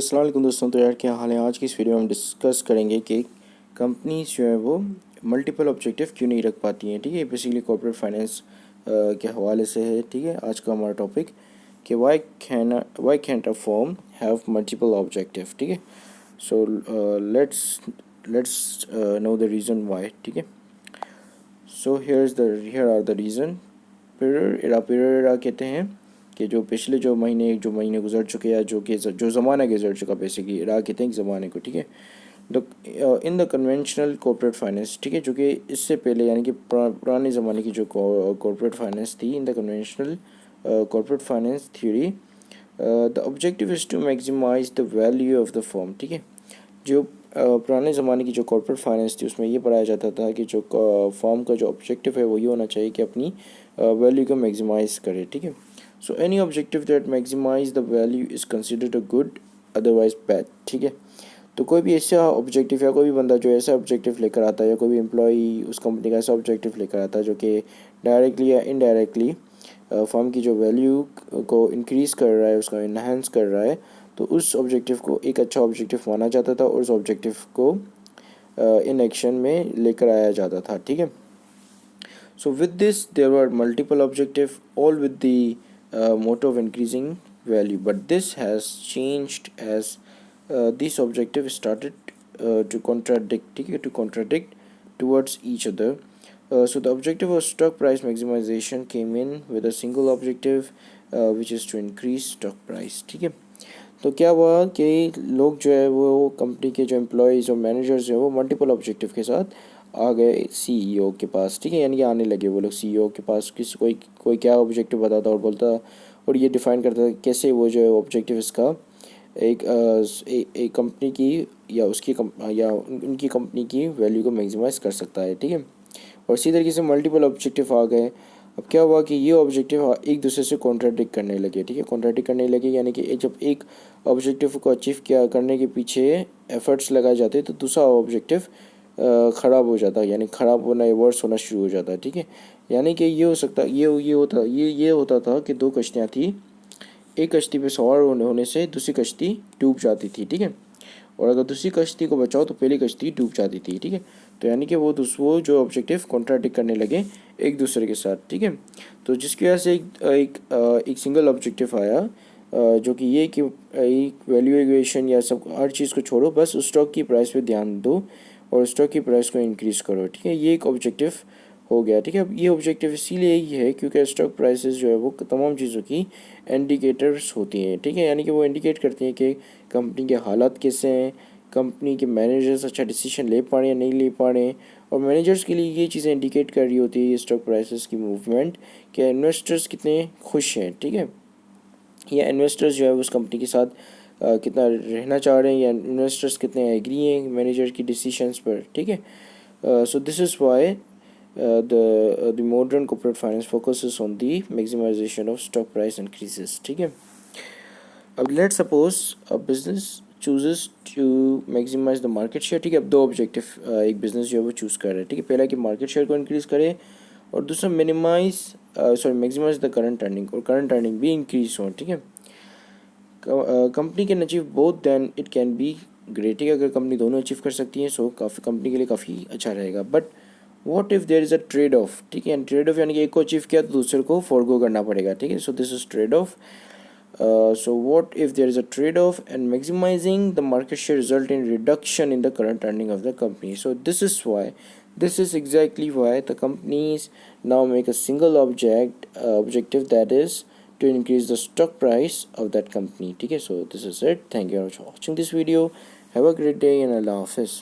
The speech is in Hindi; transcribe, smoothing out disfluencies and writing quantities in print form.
अस्सलाम वालेकुम दोस्तों। तो यार क्या हाल है। आज की इस वीडियो में हम डिस्कस करेंगे कि कंपनीज जो है वो मल्टीपल ऑब्जेक्टिव क्यों नहीं रख पाती हैं। ठीक है, बेसिकली कॉर्पोरेट फाइनेंस के हवाले से है। ठीक है, आज का हमारा टॉपिक कि why can't a firm have multiple objective. ठीक है, so let's know the reason why. ठीक है, so here are the reason. Period कहते हैं कि जो पिछले जो महीने गुजर चुके हैं, जो ज़माना गुजर चुका, बेसिकली इरा कहते हैं ज़माने को। ठीक है, इन द कन्वेंशनल कॉर्पोरेट फाइनेंस। ठीक है, जो कि इससे पहले यानी कि पुराने ज़माने की जो कॉर्पोरेट फाइनेंस थी, in the conventional corporate finance theory the objective is to maximise the value of the firm. ठीक है, जो पुराने ज़माने की जो कॉर्पोरेट फाइनेंस थी उसमें ये पढ़ाया जाता था कि जो फर्म का जो ऑब्जेक्टिव है वो ये होना चाहिए कि अपनी वैल्यू को मैक्सिमाइज़ करे। ठीक है, so any objective that maximise the value is considered a good, otherwise bad. ठीक है, तो कोई भी ऐसा ऑब्जेक्टिव या कोई भी बंदा जो ऐसा ऑब्जेक्टिव लेकर आता है या कोई भी एम्प्लॉई उस कंपनी का ऐसा ऑब्जेक्टिव लेकर आता है जो कि डायरेक्टली या इनडायरेक्टली फर्म की जो वैल्यू को इंक्रीज़ कर रहा है, उसका इन्हांस कर रहा है, तो उस ऑब्जेक्टिव को एक अच्छा ऑब्जेक्टिव माना जाता था और उस ऑब्जेक्टिव को इन एक्शन में लेकर आया जाता था। ठीक है, so with this there were multiple objective all with the motive of increasing value, but this has changed as this objective started to contradict. ठीक है, to contradict towards each other. So the objective of stock price maximization came in with a single objective which is to increase stock price. ठीक है, तो क्या हुआ कि लोग जो है वो कंपनी के जो एम्प्लॉयज़ और मैनेजर्स जो है वो मल्टीपल ऑब्जेक्टिव के साथ आ गए सीईओ के पास। ठीक है, यानी कि आने लगे वो लोग सीईओ के पास, कोई क्या ऑब्जेक्टिव बताता और बोलता और ये डिफ़ाइन करता कैसे वो जो है ऑब्जेक्टिव इसका एक कंपनी की या उनकी कंपनी की वैल्यू को मैक्सिमाइज़ कर सकता है। ठीक है, और इसी तरीके से मल्टीपल ऑब्जेक्टिव आ गए। अब क्या हुआ कि ये ऑब्जेक्टिव एक दूसरे से कॉन्ट्राडिक्ट करने लगे। ठीक है, कॉन्ट्राडिक्ट करने लगे यानी कि जब एक ऑब्जेक्टिव को अचीव किया करने के पीछे एफर्ट्स लगाए जाते तो दूसरा ऑब्जेक्टिव ख़राब हो जाता, यानी ख़राब होना या वर्स होना शुरू हो जाता है। ठीक है, यानी कि ये हो सकता ये होता था कि दो कश्तियाँ थी, एक कश्ती पे सवार होने से दूसरी कश्ती डूब जाती थी। ठीक है, और अगर दूसरी कश्ती को बचाओ तो पहली कश्ती डूब जाती थी। ठीक है, तो यानी कि वो जो ऑब्जेक्टिव कॉन्ट्राडिक्ट करने लगे एक दूसरे के साथ। ठीक है, तो जिसकी वजह से एक सिंगल ऑब्जेक्टिव आया जो कि ये कि एक वैल्यूएशन या सब हर चीज़ को छोड़ो, बस उस स्टॉक की प्राइस पे ध्यान दो और स्टॉक की प्राइस को इंक्रीज़ करो। ठीक है, ये एक ऑब्जेक्टिव हो गया। ठीक है, अब ये ऑब्जेक्टिव इसीलिए ही है क्योंकि स्टॉक प्राइसेस जो है वो तमाम चीज़ों की इंडिकेटर्स होती हैं। ठीक है, यानी कि वो इंडिकेट करती हैं कि कंपनी के हालात कैसे हैं, कंपनी के मैनेजर्स अच्छा डिसीजन ले पा रहे हैं या नहीं ले पा रहे हैं, और मैनेजर्स के लिए ये चीज़ें इंडिकेट कर रही होती है ये स्टॉक प्राइसेस की मूवमेंट कि इन्वेस्टर्स कितने खुश हैं। ठीक है, या इन्वेस्टर्स जो है उस कंपनी के साथ कितना रहना चाह रहे हैं, या इन्वेस्टर्स कितने एग्री हैं मैनेजर की डिसीशंस पर। ठीक है, so this is why the modern corporate finance focuses on the maximization of stock price increases. ठीक है, अब let suppose a business chooses to maximise the market share. ठीक है, अब दो ऑब्जेक्टिव एक बिजनेस जो है वो चूज़ कर रहे हैं। ठीक है, पहला कि मार्केट शेयर को इंक्रीज़ करे और दूसरा मैक्सिमाइज द करंट अर्निंग, और करंट अर्निंग भी इंक्रीज हो। ठीक है, company can achieve both then it can be great. ठीक है, अगर कंपनी दोनों अचीव कर सकती है सो काफ़ी कंपनी के लिए काफ़ी अच्छा रहेगा। But what if there is a trade off. ठीक है, ट्रेड ऑफ यानी कि एक को अचीव किया तो दूसरे को फॉरगो करना पड़ेगा। ठीक है, so this is trade off. So what if there is a trade-off and maximizing the market share result in reduction in the current earning of the company? So this is exactly why the companies now make a single objective, that is to increase the stock price of that company. ठीक है, so this is it. Thank you for watching this video. Have a great day and Allah Hafiz.